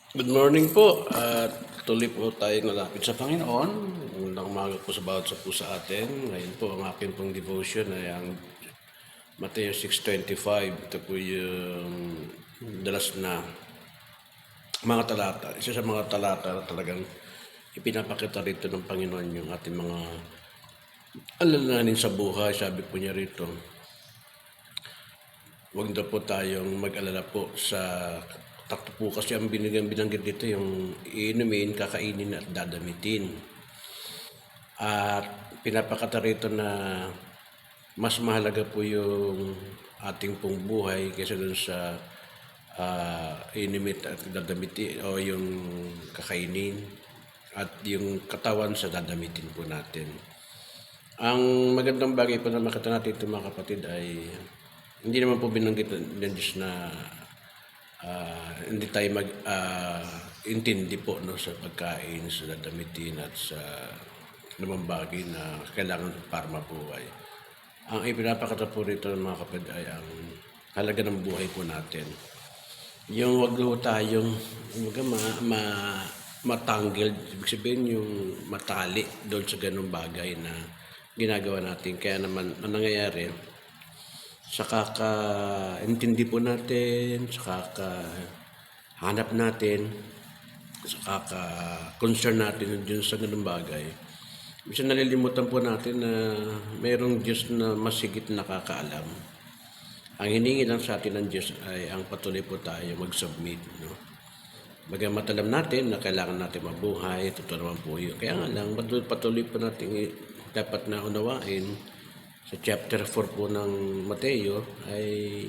Good morning po at tuloy po tayong lalapit sa Panginoon. Magandang umaga po sa bawat sa po sa atin. Ngayon po ang aking pong devotion ay ang Mateo 6:25. Ito po yung dalas na mga talata. Isa sa mga talata na talagang ipinapakita rito ng Panginoon yung ating mga alalahanin sa buhay. Sabi po niya rito, huwag na po tayong mag-alala po sa tatlo po kasi ang binanggit dito yung iinumin, kakainin at dadamitin. At pinapakita rito na mas mahalaga po yung ating pong buhay kaysa dun sa inumin at dadamitin o yung kakainin at yung katawan sa dadamitin po natin. Ang magandang bagay po na makita natin ito mga kapatid ay hindi naman po binanggit ng Diyos na hindi tayo intindi po no, sa pagkain, sa dadamitin at sa namang bagay na kailangan para mabuhay. Ang ipinapakita po rito ng mga kapatid ay ang halaga ng buhay po natin. Yung wag po tayong matangled, ibig sabihin yung matali doon sa ganung bagay na ginagawa natin. Kaya naman ang nangyayari, sa kakaintindi po natin, sa kakahanap natin, sa kaka-concern natin dun sa ganung bagay, minsan nalilimutan po natin na mayroong Diyos na masigit nakakaalam. Ang hiningi lang sa atin ng Diyos ay ang patuloy po tayo mag-submit. No? Bagamat alam natin na kailangan natin mabuhay, totoo naman po yun. Kaya nga lang, patuloy po natin dapat na unawain sa chapter 4 po ng Mateo ay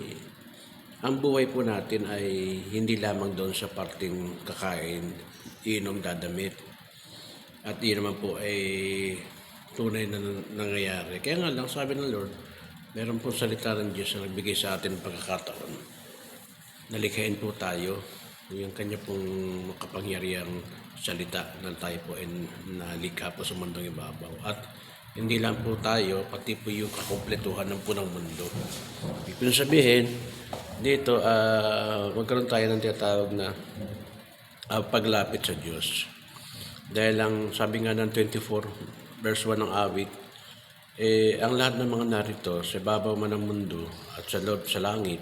ang buhay po natin ay hindi lamang doon sa parting kakain, inom, dadamit. At yun naman po ay tunay na nangyayari. Kaya nga lang, sabi ng Lord, meron po salita ng Diyos na nagbigay sa atin ng pagkakataon. Nalikhain po tayo, yung kanya pong makapangyarihang salita na tayo po ay nalikha po sa mundong ibabaw. At hindi lang po tayo, pati po yung kakumpletuhan ng po ng mundo. Ibig sabihin, dito magkaroon tayo ng tinatawag na paglapit sa Diyos. Dahil lang sabi nga ng 24 verse 1 ng awit, ang lahat ng mga narito sa babaw man ng mundo at sa loob sa langit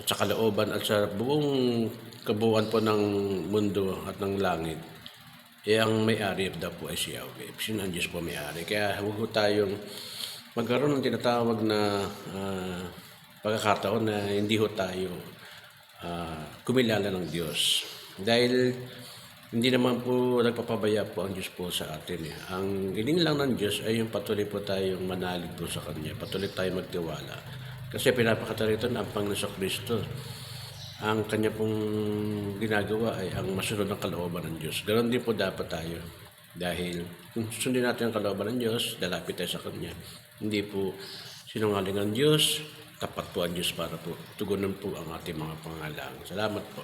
at sa kalooban at sa buong kabuuan po ng mundo at ng langit, ang may-ari daw po ay si Yahweh. Sino ang Diyos po may-ari? Kaya huwag po tayong magkaroon ng tinatawag na pagkakataon na hindi ho tayo kumilala ng Diyos. Dahil hindi naman po nagpapabaya po ang Diyos po sa atin. Ang hiling lang ng Diyos ay yung patuloy po tayong manalig po sa Kanya. Patuloy tayong magtiwala. Kasi pinapakita rito na ang Panginoon sa Kristo, ang Kanya pong ginagawa ay ang masunod ng kalooban ng Diyos. Ganon din po dapat tayo. Dahil kung sundin natin ang kalooban ng Diyos, lalapit tayo sa Kanya. Hindi po sinungaling ang Diyos, tapat po ang Diyos para po tugunan po ang ating mga pangangailangan. Salamat po.